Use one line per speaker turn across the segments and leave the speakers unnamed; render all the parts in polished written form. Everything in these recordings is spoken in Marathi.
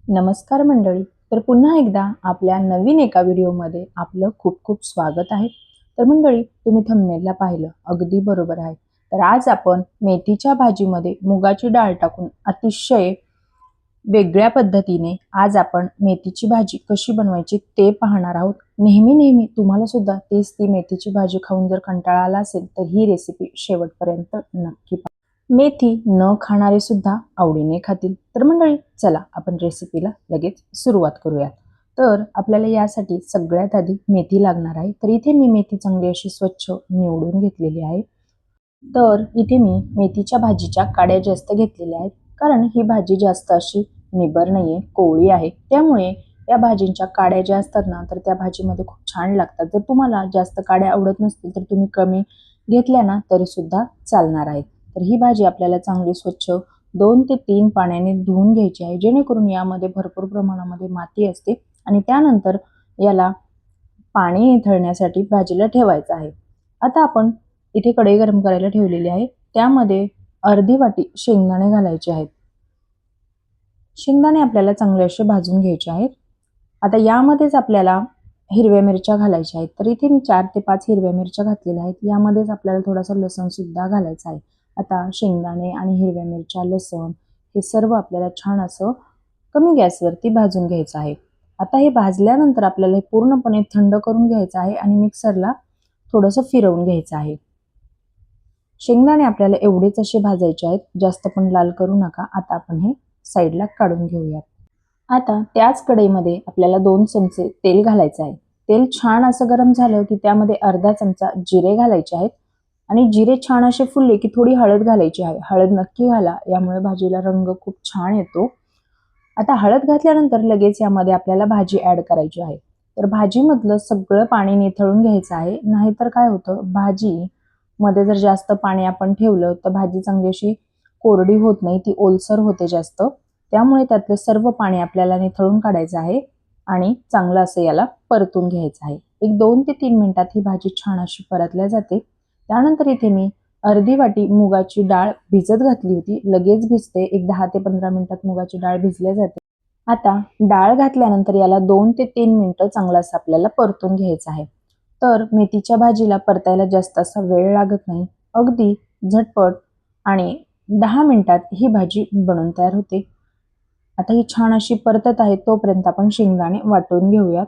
नमस्कार मंडळी. तर पुन्हा एकदा आपल्या नवीन एका व्हिडिओमध्ये आपलं खूप खूप स्वागत आहे. तर मंडळी, तुम्ही थंबनेलला पाहिलं अगदी बरोबर आहे. तर आज आपण मेथीच्या भाजीमध्ये मुगाची डाळ टाकून अतिशय वेगळ्या पद्धतीने आज आपण मेथीची भाजी कशी बनवायची ते पाहणार आहोत. नेहमी तुम्हाला सुद्धा तेच ती मेथीची भाजी खाऊन जर कंटाळा आला असेल तर ही रेसिपी शेवटपर्यंत नक्की पहा. मेथी न खाणारे सुद्धा आवडीने खातील. तर मंडळी, चला आपण रेसिपीला लगेच सुरुवात करूयात. तर आपल्याला यासाठी सगळ्यात आधी मेथी लागणार आहे. तर इथे मी मेथी चांगली अशी स्वच्छ निवडून घेतलेली आहे. तर इथे मी मेथीच्या भाजीच्या काड्या जास्त घेतलेल्या आहेत, कारण ही भाजी जास्त अशी निबर नाहीये, कोवळी आहे. त्यामुळे या भाजींच्या काड्या ज्या असतात ना, तर त्या भाजीमध्ये खूप छान लागतात. जर तुम्हाला जास्त काड्या आवडत नसतील तर तुम्ही कमी घेतल्या ना तरी सुद्धा चालणार आहेत. तर ही भाजी आपल्याला चांगली स्वच्छ 2 ते 3 पाण्याने धुवून घ्यायची आहे, जेणेकरून यामध्ये भरपूर प्रमाणामध्ये माती असते आणि त्यानंतर याला पाणी निथळण्यासाठी भाजीला ठेवायचं आहे. आता आपण इथे कढई गरम करायला ठेवलेली आहे. त्यामध्ये अर्धी वाटी शेंगदाणे घालायचे आहेत. शेंगदाणे आपल्याला चांगले असे भाजून घ्यायचे आहेत. आता यामध्येच आपल्याला हिरव्या मिरच्या घालायच्या आहेत. तर इथे मी 4 ते 5 हिरव्या मिरच्या घातलेल्या आहेत. यामध्येच आपल्याला थोडासा लसूण सुद्धा घालायचा आहे. आता शेंगदाणे आणि हिरव्या मिरच्या, लसूण हे सर्व आपल्याला छान असं कमी गॅसवरती भाजून घ्यायचं आहे. आता हे भाजल्यानंतर आपल्याला हे पूर्णपणे थंड करून घ्यायचं आहे आणि मिक्सरला थोडंसं फिरवून घ्यायचं आहे. शेंगदाणे आपल्याला एवढेच असे भाजायचे आहेत, जास्त पण लाल करू नका. आता आपण हे साईडला काढून घेऊयात. आता त्याच कढईमध्ये आपल्याला 2 चमचे तेल घालायचं आहे. तेल छान असं गरम झालं की त्यामध्ये अर्धा चमचा जिरे घालायचे आहेत आणि जिरे छान असे फुलले की थोडी हळद घालायची आहे. हळद नक्की घाला, यामुळे भाजीला रंग खूप छान येतो. आता हळद घातल्यानंतर लगेच यामध्ये आपल्याला भाजी ॲड करायची आहे. तर भाजीमधलं सगळं पाणी निथळून घ्यायचं आहे. नाहीतर काय होतं, भाजी मध्ये जर जास्त पाणी आपण ठेवलं तर भाजी चांगली अशी कोरडी होत नाही, ती ओलसर होते जास्त. त्यामुळे त्यातलं सर्व पाणी आपल्याला निथळून काढायचं आहे आणि चांगलं असं याला परतून घ्यायचं आहे. एक 2 ते 3 मिनिटात ही भाजी छान अशी परतल्या जाते. त्यानंतर इथे मी अर्धी वाटी मुगाची डाळ भिजत घातली होती. लगेच भिजते, एक 10 ते 15 मिनिटात मुगाची डाळ भिजल्या जाते. आता डाळ घातल्यानंतर याला 2 ते 3 मिनिटं चांगलं असं आपल्याला परतून घ्यायचं आहे. तर मेथीच्या भाजीला परतायला जास्त असा वेळ लागत नाही. अगदी झटपट आणि 10 मिनिटात ही भाजी बनून तयार होते. आता ही छान अशी परतत आहे तोपर्यंत आपण शेंगदाणे वाटून घेऊयात.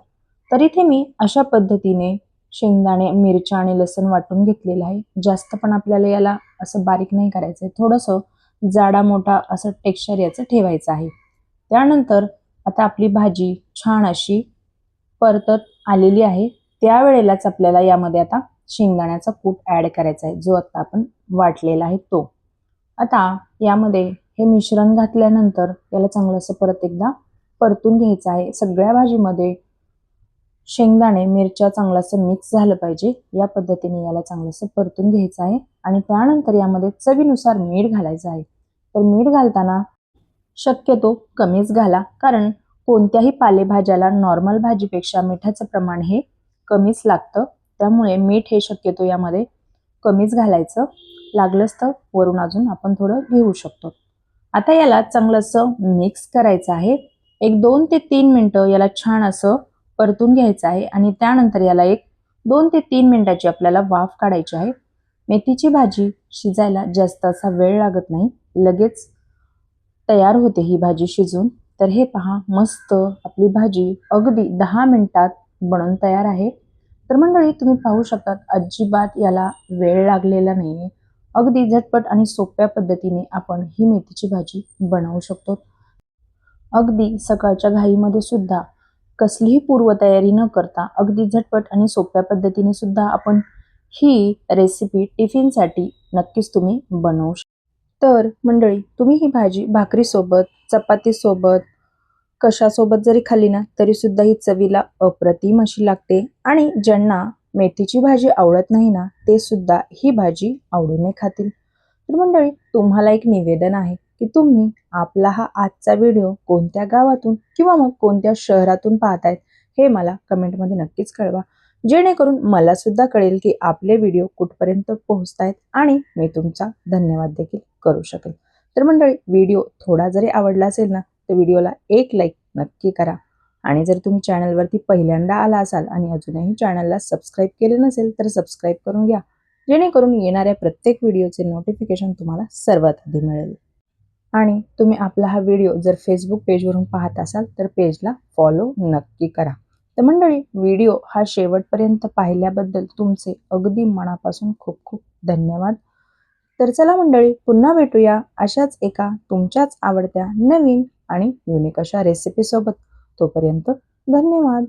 तर इथे मी अशा पद्धतीने शेंगदाणे, मिरच्या आणि लसूण वाटून घेतलेलं आहे. जास्त पण आपल्याला याला असं बारीक नाही करायचं आहे, थोडंसं जाडा मोठा असं टेक्स्चर याचं ठेवायचं आहे. त्यानंतर आता आपली भाजी छान अशी परतत आलेली आहे. त्यावेळेलाच आपल्याला यामध्ये आता शेंगदाण्याचा कूट ॲड करायचा आहे, जो आता आपण वाटलेला आहे तो. आता यामध्ये हे मिश्रण घातल्यानंतर याला चांगलं असं परत एकदा परतून घ्यायचं आहे. सगळ्या भाजीमध्ये शेंगदाणे, मिरच्या चांगलं असं मिक्स झालं पाहिजे. या पद्धतीने याला चांगलं असं परतून घ्यायचं आहे आणि त्यानंतर यामध्ये चवीनुसार मीठ घालायचं आहे. तर मीठ घालताना शक्यतो कमीच घाला, कारण कोणत्याही पालेभाज्याला नॉर्मल भाजीपेक्षा मिठाचं प्रमाण हे कमीच लागतं. त्यामुळे मीठ हे शक्यतो यामध्ये कमीच घालायचं. लागलंच तर वरून अजून आपण थोडं घेऊ शकतो. आता याला चांगलं असं मिक्स करायचं आहे. एक 2 ते 3 मिनिटं याला छान असं परतून घ्यायचं आहे आणि त्यानंतर याला एक 2 ते 3 मिनिटाची आपल्याला वाफ काढायची आहे. मेथीची भाजी शिजायला जास्त असा वेळ लागत नाही, लगेच तयार होते ही भाजी शिजून. तर हे पहा, मस्त आपली भाजी अगदी 10 मिनिटात बनून तयार आहे. तर मंडळी, तुम्ही पाहू शकतात अजिबात याला वेळ लागलेला नाहीये. अगदी झटपट आणि सोप्या पद्धतीने आपण ही मेथीची भाजी बनवू शकतो. अगदी सकाळच्या घाईमध्ये सुद्धा कसलीही पूर्वतयारी न करता अगदी झटपट आणि सोप्या पद्धतीने सुद्धा आपण ही रेसिपी टिफिनसाठी नक्कीच तुम्ही बनवू शकता. तर मंडळी, तुम्ही ही भाजी भाकरीसोबत, चपातीसोबत, कशासोबत जरी खाल्ली ना तरी सुद्धा ही चवीला अप्रतिम अशी लागते आणि ज्यांना मेथीची भाजी आवडत नाही ना ते सुद्धा ही भाजी आवडीने खातील. तर मंडळी, तुम्हाला एक निवेदन आहे की तुम्ही आपला हा आजचा व्हिडिओ कोणत्या गावातून किंवा मग कोणत्या शहरातून पाहतायत हे मला कमेंटमध्ये नक्कीच कळवा, जेणेकरून मला सुद्धा कळेल की आपले व्हिडिओ कुठपर्यंत पोहोचतायत आणि मी तुमचा धन्यवाद देखील करू शकेल. तर मंडळी, व्हिडिओ थोडा जरी आवडला असेल ना तर व्हिडिओला एक लाईक नक्की करा. आणि जर तुम्ही चॅनलवरती पहिल्यांदा आला असाल आणि अजूनही चॅनलला सबस्क्राईब केले नसेल तर सबस्क्राईब करून घ्या, जेणेकरून येणाऱ्या प्रत्येक व्हिडिओचे नोटिफिकेशन तुम्हाला सर्वात आधी मिळेल. आणि तुम्ही आपला हा व्हिडिओ जर फेसबुक पेजवरून पाहत असाल तर पेजला फॉलो नक्की करा. तर मंडळी, व्हिडिओ हा शेवटपर्यंत पाहिल्याबद्दल तुमचे अगदी मनापासून खूप खूप धन्यवाद. तर चला मंडळी, पुन्हा भेटूया अशाच एका तुमच्याच आवडत्या नवीन आणि युनिक अशा रेसिपीसोबत. तोपर्यंत धन्यवाद.